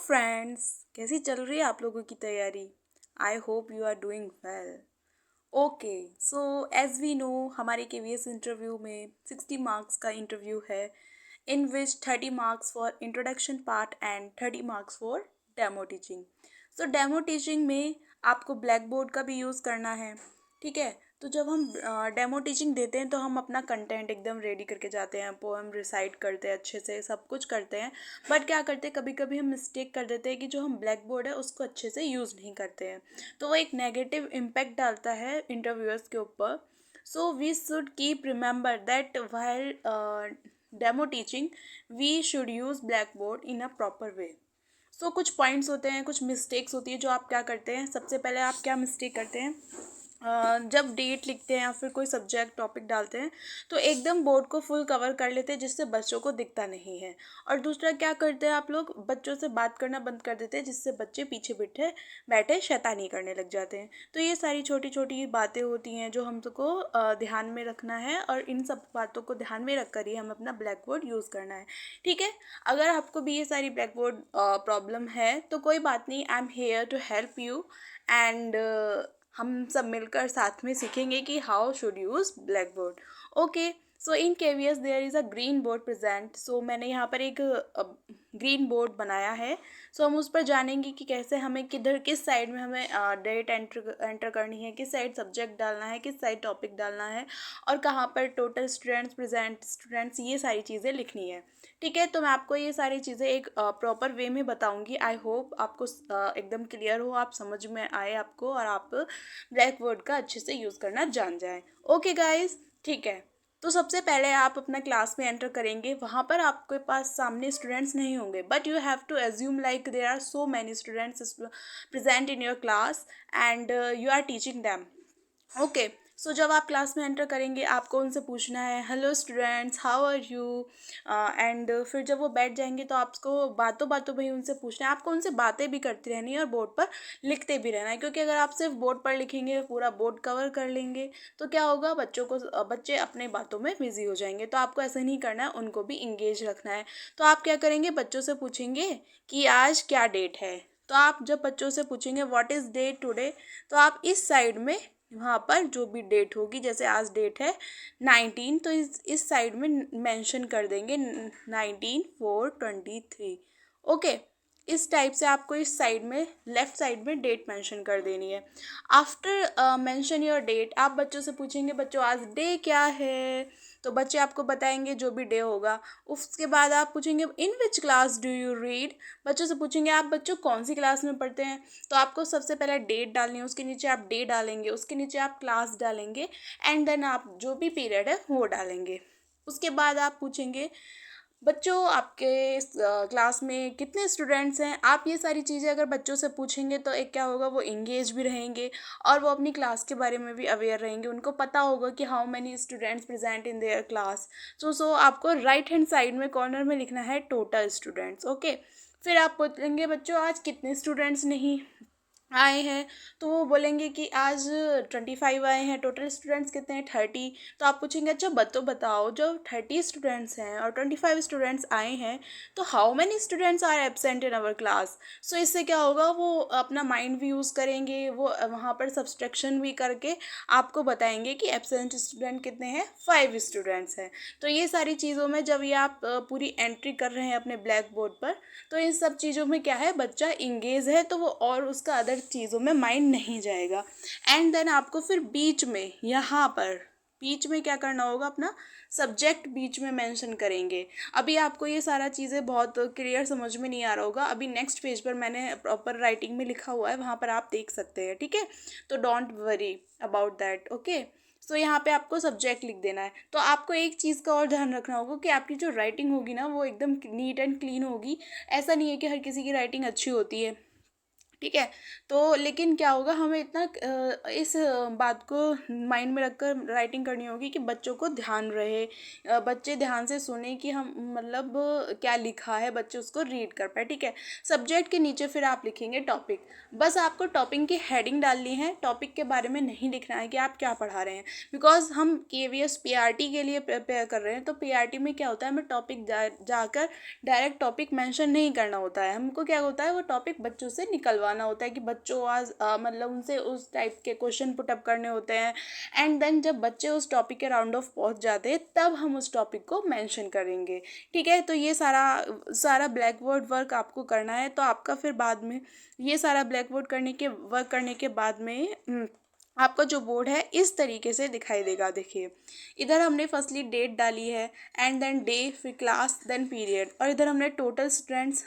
Friends, कैसी चल रही है आप लोगों की तैयारी? I hope you are doing well. Okay, so as we know हमारे केवीएस इंटरव्यू में 60 मार्क्स का इंटरव्यू है, in which 30 marks for introduction part and 30 marks for demo teaching. So demo teaching में आपको ब्लैक बोर्ड का भी use करना है। ठीक है, तो जब हम डेमो टीचिंग देते हैं तो हम अपना कंटेंट एकदम रेडी करके जाते हैं, पोएम रिसाइट करते हैं, अच्छे से सब कुछ करते हैं। बट क्या करते हैं, कभी कभी हम मिस्टेक कर देते हैं कि जो हम ब्लैक बोर्ड है उसको अच्छे से यूज़ नहीं करते हैं, तो वो एक नेगेटिव इम्पैक्ट डालता है इंटरव्यूअर्स के ऊपर। So we should keep remember that while demo teaching we should use blackboard in a proper way. So कुछ पॉइंट्स होते हैं, कुछ मिस्टेक्स होती है जो आप क्या करते हैं। सबसे पहले आप क्या मिस्टेक करते हैं, जब डेट लिखते हैं या फिर कोई सब्जेक्ट टॉपिक डालते हैं तो एकदम बोर्ड को फुल कवर कर लेते हैं जिससे बच्चों को दिखता नहीं है। और दूसरा क्या करते हैं आप लोग, बच्चों से बात करना बंद कर देते हैं जिससे बच्चे पीछे बैठे बैठे शैतानी करने लग जाते हैं। तो ये सारी छोटी छोटी बातें होती हैं जो हमको ध्यान में रखना है, और इन सब बातों को ध्यान में रख कर ही हम अपना ब्लैक बोर्ड यूज़ करना है। ठीक है, अगर आपको भी ये सारी ब्लैक बोर्ड प्रॉब्लम है तो कोई बात नहीं, I am here to help you. And हम सब मिलकर साथ में सीखेंगे कि how should use blackboard. Okay, so in KVS there is a green board present. So मैंने यहाँ पर एक ग्रीन बोर्ड बनाया है। सो हम उस पर जानेंगे कि कैसे हमें किधर किस साइड में हमें डेट एंटर करनी है, किस साइड सब्जेक्ट डालना है, किस साइड टॉपिक डालना है, और कहाँ पर टोटल स्टूडेंट्स, प्रेजेंट स्टूडेंट्स, ये सारी चीज़ें लिखनी है। ठीक है, तो मैं आपको ये सारी चीज़ें एक प्रॉपर वे में बताऊंगी। आई होप आपको एकदम क्लियर हो, आप समझ में आए आपको, और आप ब्लैक बोर्ड का अच्छे से यूज़ करना जान जाएं। ओके गाइस, ठीक है। तो सबसे पहले आप अपना क्लास में एंटर करेंगे, वहाँ पर आपके पास सामने स्टूडेंट्स नहीं होंगे, but you have to assume like there are so many students present in your class and you are teaching them. Okay, so जब आप क्लास में एंटर करेंगे आपको उनसे पूछना है hello students, how are you. And फिर जब वो बैठ जाएंगे तो आपको बातों बातों में ही उनसे पूछना है, आपको उनसे बातें भी करती रहनी है और बोर्ड पर लिखते भी रहना है। क्योंकि अगर आप सिर्फ बोर्ड पर लिखेंगे, पूरा बोर्ड कवर कर लेंगे, तो क्या होगा, बच्चे अपने बातों में बिजी हो जाएंगे। तो आपको ऐसा नहीं करना है, उनको भी इंगेज रखना है। तो आप क्या करेंगे, बच्चों से पूछेंगे कि आज क्या डेट है। तो आप जब बच्चों से पूछेंगे व्हाट इज़ डेट टुडे, तो आप इस साइड में वहाँ पर जो भी डेट होगी, जैसे आज डेट है 19, तो इस साइड में मेंशन कर देंगे 19/4/23। ओके, इस टाइप से आपको इस साइड में लेफ्ट साइड में डेट मेंशन कर देनी है। आफ्टर मेंशन योर डेट, आप बच्चों से पूछेंगे बच्चों आज डे क्या है, तो बच्चे आपको बताएंगे जो भी डे होगा। उसके बाद आप पूछेंगे in which class do you read, बच्चों से पूछेंगे आप बच्चों कौन सी क्लास में पढ़ते हैं। तो आपको सबसे पहले डेट डालनी है, उसके नीचे आप डे डालेंगे, उसके नीचे आप क्लास डालेंगे, एंड देन आप जो भी पीरियड है वो डालेंगे। उसके बाद आप पूछेंगे बच्चों आपके क्लास में कितने स्टूडेंट्स हैं। आप ये सारी चीज़ें अगर बच्चों से पूछेंगे तो एक क्या होगा, वो इंगेज भी रहेंगे और वो अपनी क्लास के बारे में भी अवेयर रहेंगे, उनको पता होगा कि how many students present in their class. So आपको राइट हैंड साइड में कॉर्नर में लिखना है टोटल स्टूडेंट्स। ओके, फिर आप पूछेंगे बच्चों आज कितने स्टूडेंट्स नहीं आए हैं, तो वो बोलेंगे कि आज 25 आए हैं, टोटल स्टूडेंट्स कितने हैं 30। तो आप पूछेंगे अच्छा बताओ जो 30 स्टूडेंट्स हैं और 25 स्टूडेंट्स आए हैं, तो how many students are absent in our class. So इससे क्या होगा, वो अपना माइंड भी यूज़ करेंगे, वो वहाँ पर सब्सट्रैक्शन भी करके आपको बताएंगे कि एब्सेंट स्टूडेंट कितने हैं, 5 स्टूडेंट्स हैं। तो ये सारी चीज़ों में जब ये आप पूरी एंट्री कर रहे हैं अपने ब्लैक बोर्ड पर, तो इन सब चीज़ों में क्या है, बच्चा इंगेज है तो वो और उसका अदर चीज़ों में माइंड नहीं जाएगा। एंड देन आपको फिर बीच में, यहाँ पर बीच में क्या करना होगा, अपना सब्जेक्ट बीच में मेंशन करेंगे। अभी आपको ये सारा चीज़ें बहुत क्लियर समझ में नहीं आ रहा होगा, अभी नेक्स्ट पेज पर मैंने प्रॉपर राइटिंग में लिखा हुआ है, वहाँ पर आप देख सकते हैं। ठीक है, तो don't worry about that. Okay, so यहाँ पे आपको सब्जेक्ट लिख देना है। तो आपको एक चीज़ का और ध्यान रखना होगा कि आपकी जो राइटिंग होगी ना वो एकदम नीट एंड क्लीन होगी। ऐसा नहीं है कि हर किसी की राइटिंग अच्छी होती है, ठीक है। तो लेकिन क्या होगा, हमें इतना इस बात को माइंड में रखकर राइटिंग करनी होगी कि बच्चों को ध्यान रहे, बच्चे ध्यान से सुने कि हम मतलब क्या लिखा है, बच्चे उसको रीड कर पाए। ठीक है। सब्जेक्ट के नीचे फिर आप लिखेंगे टॉपिक। बस आपको टॉपिक की हेडिंग डालनी है, टॉपिक के बारे में नहीं लिखना है कि आप क्या पढ़ा रहे हैं। बिकॉज हम केवीएस पीआरटी के लिए प्रिपेयर कर रहे हैं, तो पीआरटी में क्या होता है, हमें टॉपिक जाकर डायरेक्ट टॉपिक मेंशन नहीं करना होता है। हमको क्या होता है, वो टॉपिक बच्चों से निकलवाना होता है कि बच्चों आज मतलब उनसे उस टाइप के क्वेश्चन पुटअप करने होते हैं। एंड देन जब बच्चे उस टॉपिक के राउंड ऑफ पहुंच जाते हैं, तब हम उस टॉपिक को मेंशन करेंगे। ठीक है। तो ये सारा सारा ब्लैक बोर्ड वर्क आपको करना है। तो आपका फिर बाद में ये सारा ब्लैक बोर्ड करने के बाद में आपका जो बोर्ड है इस तरीके से दिखाई देगा। देखिए, इधर हमने फर्स्टली डेट डाली है, एंड देन डे, फिर क्लास, देन पीरियड, और इधर हमने total students,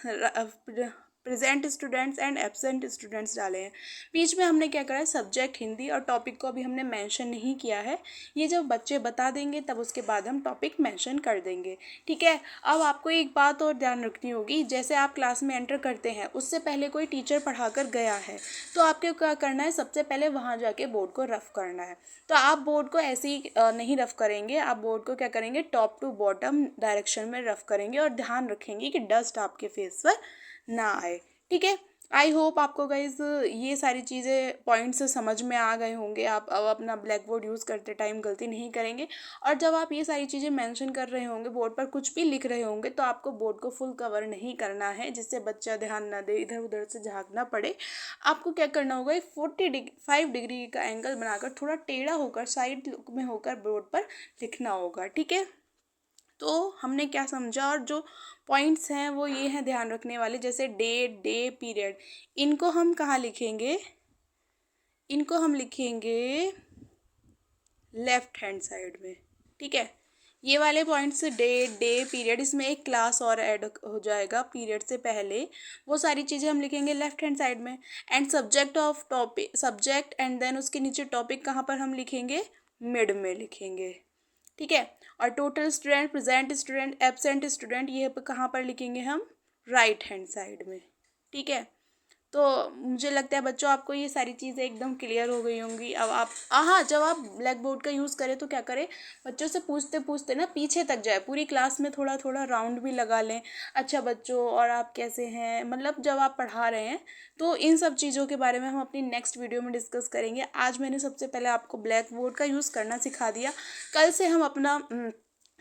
present students and absent students डाले हैं। बीच में हमने क्या करा है, सब्जेक्ट हिंदी और टॉपिक को अभी हमने मेंशन नहीं किया है। ये जब बच्चे बता देंगे तब उसके बाद हम टॉपिक मेंशन कर देंगे। ठीक है। अब आपको एक बात और ध्यान रखनी होगी, जैसे आप क्लास में एंटर करते हैं उससे पहले कोई टीचर पढ़ा कर गया है, तो आपको क्या करना है, सबसे पहले वहाँ जाके बोर्ड को रफ करना है। तो आप बोर्ड को ऐसे ही नहीं रफ करेंगे, आप बोर्ड को क्या करेंगे, टॉप टू बॉटम डायरेक्शन में रफ करेंगे और ध्यान रखेंगे कि डस्ट आपके फेस पर ना आए। ठीक है। आई होप आपको गाइज ये सारी चीज़ें पॉइंट्स समझ में आ गए होंगे। आप अब अपना ब्लैक बोर्ड यूज़ करते टाइम गलती नहीं करेंगे। और जब आप ये सारी चीज़ें मेंशन कर रहे होंगे, बोर्ड पर कुछ भी लिख रहे होंगे, तो आपको बोर्ड को फुल कवर नहीं करना है, जिससे बच्चा ध्यान ना दे, इधर उधर से झाँकना पड़े। आपको क्या करना होगा, 45 डिग्री का एंगल बनाकर थोड़ा टेढ़ा होकर साइड में होकर बोर्ड पर लिखना होगा। ठीक है। तो हमने क्या समझा, और जो पॉइंट्स हैं वो ये हैं ध्यान रखने वाले, जैसे डेट, डे, पीरियड, इनको हम कहाँ लिखेंगे, इनको हम लिखेंगे लेफ्ट हैंड साइड में। ठीक है। ये वाले पॉइंट्स, डेट, डे, पीरियड, इसमें एक क्लास और ऐड हो जाएगा पीरियड से पहले, वो सारी चीज़ें हम लिखेंगे लेफ्ट हैंड साइड में। And subject of topic, subject and then उसके नीचे टॉपिक कहाँ पर हम लिखेंगे, मिड में लिखेंगे। ठीक है। और total student, present student, absent student, ये कहाँ पर लिखेंगे हम, राइट हैंड साइड में। ठीक है। तो मुझे लगता है बच्चों आपको ये सारी चीज़ें एकदम क्लियर हो गई होंगी। अब आप हाँ, जब आप ब्लैक बोर्ड का यूज़ करें तो क्या करें, बच्चों से पूछते पूछते ना पीछे तक जाए, पूरी क्लास में थोड़ा थोड़ा राउंड भी लगा लें। अच्छा बच्चों, और आप कैसे हैं, मतलब जब आप पढ़ा रहे हैं। तो इन सब चीज़ों के बारे में हम अपनी नेक्स्ट वीडियो में डिस्कस करेंगे। आज मैंने सबसे पहले आपको ब्लैक बोर्ड का यूज़ करना सिखा दिया। कल से हम अपना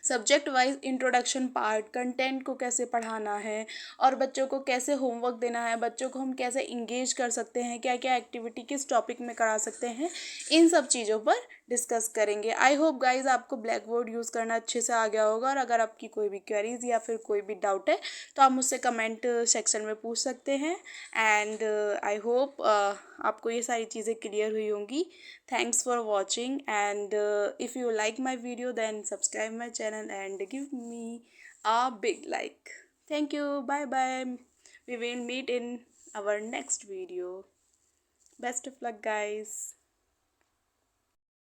subject wise introduction part, content को कैसे पढ़ाना है, और बच्चों को कैसे होमवर्क देना है, बच्चों को हम कैसे इंगेज कर सकते हैं, क्या क्या एक्टिविटी किस टॉपिक में करा सकते हैं, इन सब चीज़ों पर डिस्कस करेंगे। आई होप गाइज आपको ब्लैक बोर्ड यूज़ करना अच्छे से आ गया होगा। और अगर आपकी कोई भी क्वेरीज या फिर कोई भी डाउट है, तो आप मुझसे कमेंट सेक्शन में पूछ सकते हैं। एंड आई होप आपको ये सारी चीज़ें क्लियर हुई होंगी। Thanks for watching, and if you like my video, then subscribe my channel and give me a big like. Thank you. Bye bye. We will meet in our next video. Best of luck, guys.